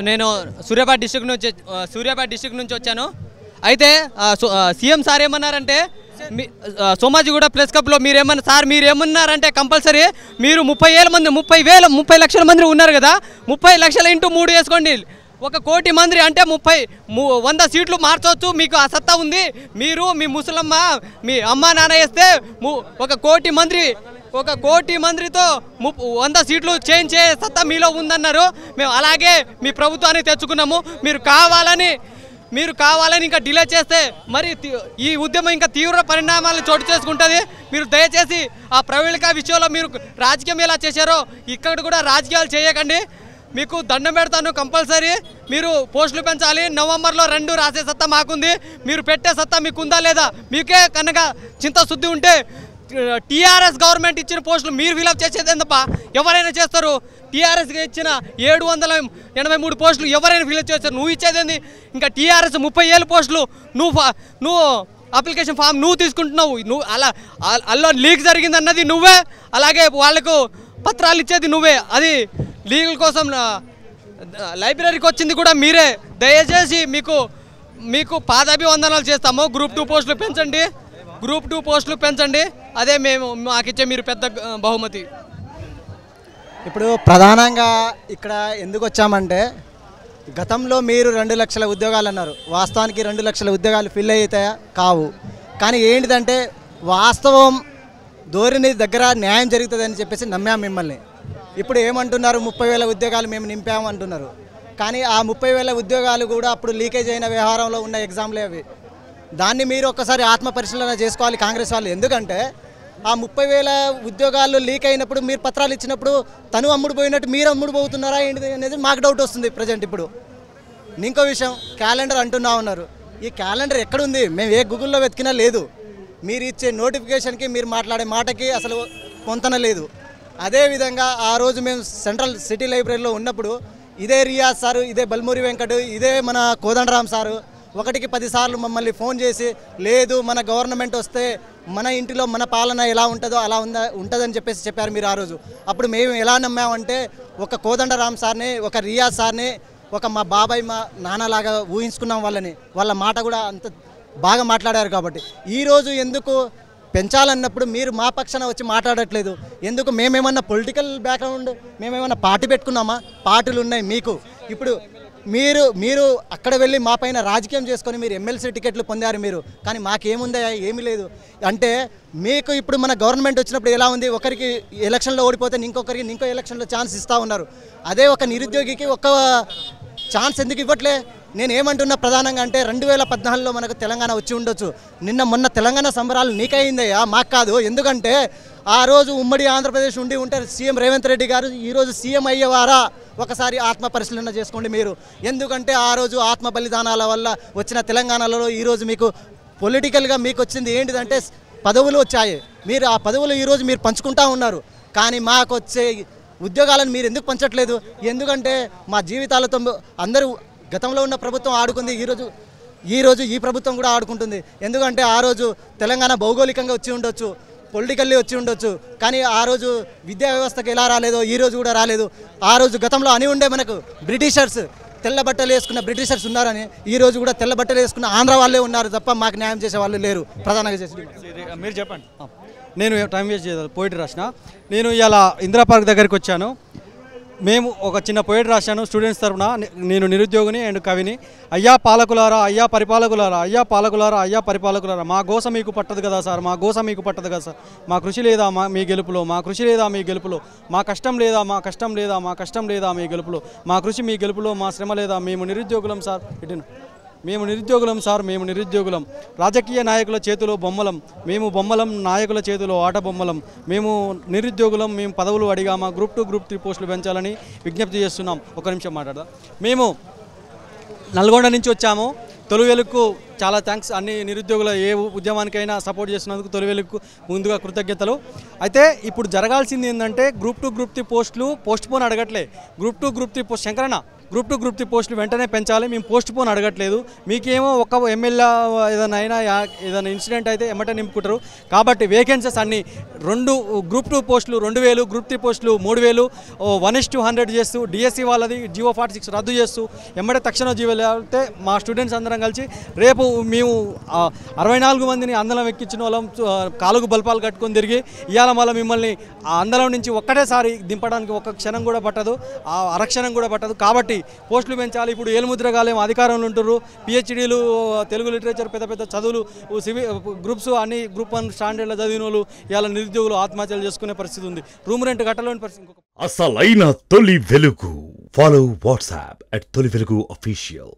నేను సూర్యాపేట డిస్ట్రిక్ట్ నుంచి వచ్చాను. అయితే సీఎం సార్ ఏమన్నారంటే సోమాజిగూడ ప్రెస్ క్లబ్లో మీరేమన్నారంటే కంపల్సరీ మీరు 30 లక్షల మంది ఉన్నారు కదా, 30 లక్షల ఇంటూ 3 వేసుకోండి, 1 కోటి మంది అంటే 100 సీట్లు మార్చవచ్చు, మీకు ఆ సత్తా ఉంది. మీరు మీ ముసలమ్మ మీ అమ్మ నాన్న వేస్తే 1 కోటి మందితో 100 సీట్లు చేంజ్ చేసే సత్తా మీలో ఉందన్నారు. మేము అలాగే మీ ప్రభుత్వాన్ని తెచ్చుకున్నాము. మీరు కావాలని ఇంకా డిలే చేస్తే మరి ఈ ఉద్యమం ఇంకా తీవ్ర పరిణామాలు చోటు చేసుకుంటుంది. మీరు దయచేసి ఆ ప్రవీణిక విషయంలో మీరు రాజకీయం ఎలా చేశారో ఇక్కడ కూడా రాజకీయాలు చేయకండి. మీకు దండం పెడతాను. కంపల్సరీ మీరు పోస్టులు పెంచాలి. నవంబర్లో 2 రాసే సత్తా మాకుంది. మీరు పెట్టే సత్తా మీకుందా లేదా? మీకే కనుక చింతశుద్ధి ఉంటే టీఆర్ఎస్ గవర్నమెంట్ ఇచ్చిన పోస్టులు మీరు ఫిలప్ చేసేది ఎందుకు? ఎవరైనా చేస్తారు. టీఆర్ఎస్కి ఇచ్చిన 783 పోస్టులు ఎవరైనా ఫిలప్ చేస్తారు. నువ్వు ఇచ్చేది ఇంకా టీఆర్ఎస్ 30,000 పోస్టులు నువ్వు అప్లికేషన్ ఫామ్ నువ్వు తీసుకుంటున్నావు. నువ్వు అల్లో లీక్ జరిగింది అన్నది నువ్వే, అలాగే వాళ్ళకు పత్రాలు ఇచ్చేది నువ్వే. అది లీగల్ కోసం లైబ్రరీకి వచ్చింది కూడా మీరే. దయచేసి మీకు పాదాభివందనాలు చేస్తాము. గ్రూప్ 2 పోస్టులు పెంచండి. అదే మాకిచ్చే మీరు పెద్ద బహుమతి. ఇప్పుడు ప్రధానంగా ఇక్కడ ఎందుకు వచ్చామంటే గతంలో మీరు 2 లక్షల ఉద్యోగాలు అన్నారు. వాస్తవానికి 2 లక్షల ఉద్యోగాలు ఫిల్ అవుతాయా? కావు. కానీ ఏంటిదంటే వాస్తవం ధోరణి దగ్గర న్యాయం జరుగుతుందని చెప్పేసి నమ్మాము మిమ్మల్ని. ఇప్పుడు ఏమంటున్నారు? 30,000 ఉద్యోగాలు మేము నింపాము అంటున్నారు. కానీ ఆ 30,000 ఉద్యోగాలు కూడా అప్పుడు లీకేజ్ అయిన వ్యవహారంలో ఉన్న ఎగ్జామ్లే అవి. దాన్ని మీరు ఒక్కసారి ఆత్మ పరిశీలన చేసుకోవాలి కాంగ్రెస్ వాళ్ళు. ఎందుకంటే ఆ 30,000 ఉద్యోగాలు లీక్ అయినప్పుడు మీరు పత్రాలు ఇచ్చినప్పుడు తను అమ్ముడు పోయినట్టు మీరు అమ్ముడు పోతున్నారా ఏంటిది అనేది మాకు డౌట్ వస్తుంది ప్రజెంట్. ఇప్పుడు ఇంకో విషయం, క్యాలెండర్ అంటున్నా ఉన్నారు. ఈ క్యాలెండర్ ఎక్కడుంది? మేము ఏ గూగుల్లో వెతికినా లేదు. మీరు ఇచ్చే నోటిఫికేషన్కి మీరు మాట్లాడే మాటకి అసలు పొంతన లేదు. అదేవిధంగా ఆ రోజు మేము సెంట్రల్ సిటీ లైబ్రరీలో ఉన్నప్పుడు ఇదే రియాజ్ సారు, ఇదే బల్మూరి వెంకట్, ఇదే మన కోదండరామ్ సారు 1కి 10 సార్లు మమ్మల్ని ఫోన్ చేసి లేదు మన గవర్నమెంట్ వస్తే మన ఇంటిలో మన పాలన ఎలా ఉంటుందో అలా ఉంటుందని చెప్పారు మీరు ఆ రోజు. అప్పుడు మేము ఎలా నమ్మామంటే ఒక కోదండరామ్ సార్ని, ఒక రియాజ్ సార్ని, ఒక మా బాబాయ్ మా నాన్నలాగా ఊహించుకున్నాం వాళ్ళని. వాళ్ళ మాట కూడా అంత బాగా మాట్లాడారు. కాబట్టి ఈరోజు ఎందుకు పెంచాలన్నప్పుడు మీరు మా పక్షాన వచ్చి మాట్లాడట్లేదు ఎందుకు? మేమేమన్నా పొలిటికల్ బ్యాక్గ్రౌండ్, మేమేమన్నా పార్టీ పెట్టుకున్నామా? పార్టీలు ఉన్నాయి మీకు. ఇప్పుడు మీరు అక్కడ వెళ్ళి మా పైన రాజకీయం చేసుకొని మీరు ఎమ్మెల్సీ టికెట్లు పొందారు మీరు. కానీ మాకేముందా? ఏమీ లేదు. అంటే మీకు ఇప్పుడు మన గవర్నమెంట్ వచ్చినప్పుడు ఎలా ఉంది? ఒకరికి ఎలక్షన్లో ఓడిపోతే ఇంకొకరికి ఇంకో ఎలక్షన్లో ఛాన్స్ ఇస్తూ ఉన్నారు. అదే ఒక నిరుద్యోగికి ఒక్క ఛాన్స్ ఎందుకు ఇవ్వట్లే? నేను ఏమంటున్నా ప్రధానంగా అంటే 2014లో మనకు తెలంగాణ వచ్చి ఉండొచ్చు. మొన్న తెలంగాణ సంబరాలు నీకైందయ్యా, మాకు కాదు. ఎందుకంటే ఆ రోజు ఉమ్మడి ఆంధ్రప్రదేశ్ ఉంటే సీఎం రేవంత్ రెడ్డి గారు ఈరోజు సీఎం అయ్యేవారా? ఒకసారి ఆత్మ పరిశీలన చేసుకోండి మీరు. ఎందుకంటే ఆ రోజు ఆత్మ బలిదానాల వల్ల వచ్చిన తెలంగాణలో ఈరోజు మీకు పొలిటికల్గా మీకు వచ్చింది ఏంటిదంటే పదవులు వచ్చాయి. మీరు ఆ పదవులు ఈరోజు మీరు పంచుకుంటా ఉన్నారు. కానీ మాకు వచ్చే ఉద్యోగాలను మీరు ఎందుకు పంచట్లేదు? ఎందుకంటే మా జీవితాలతో అందరూ గతంలో ఉన్న ప్రభుత్వం ఆడుకుంది, ఈరోజు ఈ ప్రభుత్వం కూడా ఆడుకుంటుంది. ఎందుకంటే ఆ రోజు తెలంగాణ భౌగోళికంగా వచ్చి ఉండొచ్చు, పొలిటికల్లీ వచ్చి ఉండొచ్చు. కానీ ఆ రోజు విద్యా వ్యవస్థకు ఎలా రాలేదో ఈరోజు కూడా రాలేదు. ఆ రోజు గతంలో అని ఉండే మనకు బ్రిటిషర్స్, తెల్ల బట్టలు వేసుకున్న బ్రిటిషర్స్ ఉన్నారని, ఈరోజు కూడా తెల్ల బట్టలు వేసుకున్న ఆంధ్ర వాళ్ళే ఉన్నారు తప్ప మాకు న్యాయం చేసే వాళ్ళు లేరు. ప్రధానంగా చేసి మీరు చెప్పండి. నేను టైం వేస్ట్ చేయలేదు, పోయిటరీ రాసిన. నేను ఇలా ఇందిరా పార్క్ దగ్గరికి వచ్చాను. మేము ఒక చిన్న పోయిటరీ రాశాను స్టూడెంట్స్ తరఫున. నేను నిరుద్యోగిని అండ్ కవిని. అయ్యా పాలకులారా, అయ్యా పరిపాలకులారా, అయ్యా పాలకులారా, అయ్యా పరిపాలకులారా, మా గోస మీకు పట్టదు కదా సార్, మా గోస మీకు పట్టదు కదా సార్. మా కృషి లేదా మీ గెలుపులో, మా కృషి లేదా మీ గెలుపులో, మా కష్టం లేదా మా కష్టం లేదా మా కష్టం లేదా మీ గెలుపులో, మా కృషి మీ గెలుపులో, మా శ్రమ లేదా. మేము నిరుద్యోగులం సార్, మేము నిరుద్యోగులం సార్, మేము నిరుద్యోగులం. రాజకీయ నాయకుల చేతిలో బొమ్మలం, మేము బొమ్మలం, నాయకుల చేతిలో ఆట బొమ్మలం. మేము నిరుద్యోగులం, మేము పదవులు అడిగామా? గ్రూప్ 2, గ్రూప్ 3 పోస్టులు పెంచాలని విజ్ఞప్తి చేస్తున్నాం. ఒక నిమిషం మాట్లాడదాం. మేము నల్గొండ నుంచి వచ్చాము. తొలివెలుగుకు చాలా థ్యాంక్స్. అన్ని నిరుద్యోగుల ఏ ఉద్యమానికైనా సపోర్ట్ చేస్తున్నందుకు తొలివెలుగుకు ముందుగా కృతజ్ఞతలు. అయితే ఇప్పుడు జరగాల్సింది ఏంటంటే గ్రూప్ 2, గ్రూప్ 3 పోస్టులు పోస్ట్ పోన్ అడగట్లే. గ్రూప్ 2, గ్రూప్ 3 పోస్ట్ శంకరన్న గ్రూప్ 2 గ్రూప్ 3 పోస్టులు వెంటనే పెంచాలి. మేము పోస్ట్ పోన్ అడగట్లేదు. మీకేమో ఒక ఎమ్మెల్యే ఏదైనా ఇన్సిడెంట్ అయితే ఎమ్మటే నింపుకుంటారు. కాబట్టి వేకెన్సీస్ అన్ని 2 గ్రూప్ 2 పోస్టులు 2000, గ్రూప్ 3 పోస్టులు 3000, 1:100 చేస్తూ డిఎస్సి వాళ్ళది జియో 46 రద్దు చేస్తూ ఎమ్మటే తక్షణ జీవో లేకపోతే మా స్టూడెంట్స్ అందరం కలిసి రేపు మేము 64 మందిని అందలం ఎక్కించిన వాళ్ళం కాలుగు బల్పాలు కట్టుకొని తిరిగి ఇవాళ మళ్ళీ మిమ్మల్ని ఆ అందలం నుంచి ఒక్కటేసారి దింపడానికి ఒక్క క్షణం కూడా పట్టదు, ఆ అరక్షణం కూడా పట్టదు. కాబట్టి పోస్టులు పెంచాలి. ఇప్పుడు ఏలుముద్రగాలేం అధికారంలో ఉంటున్నారు. పిహెచ్డీలు తెలుగు లిటరేచర్ పెద్ద పెద్ద చదువులు గ్రూప్స్ అన్ని గ్రూప్ 1 స్టాండర్డ్లో చదివిన వాళ్ళు ఇవాళ నిరుద్యోగులు ఆత్మహత్యలు చేసుకునే పరిస్థితి ఉంది. రూమ్ రెంట్ కట్టలేని పరిస్థితి. అసలైన తొలి వెలుగు. ఫాలో వాట్సాప్ @తొలి వెలుగు official.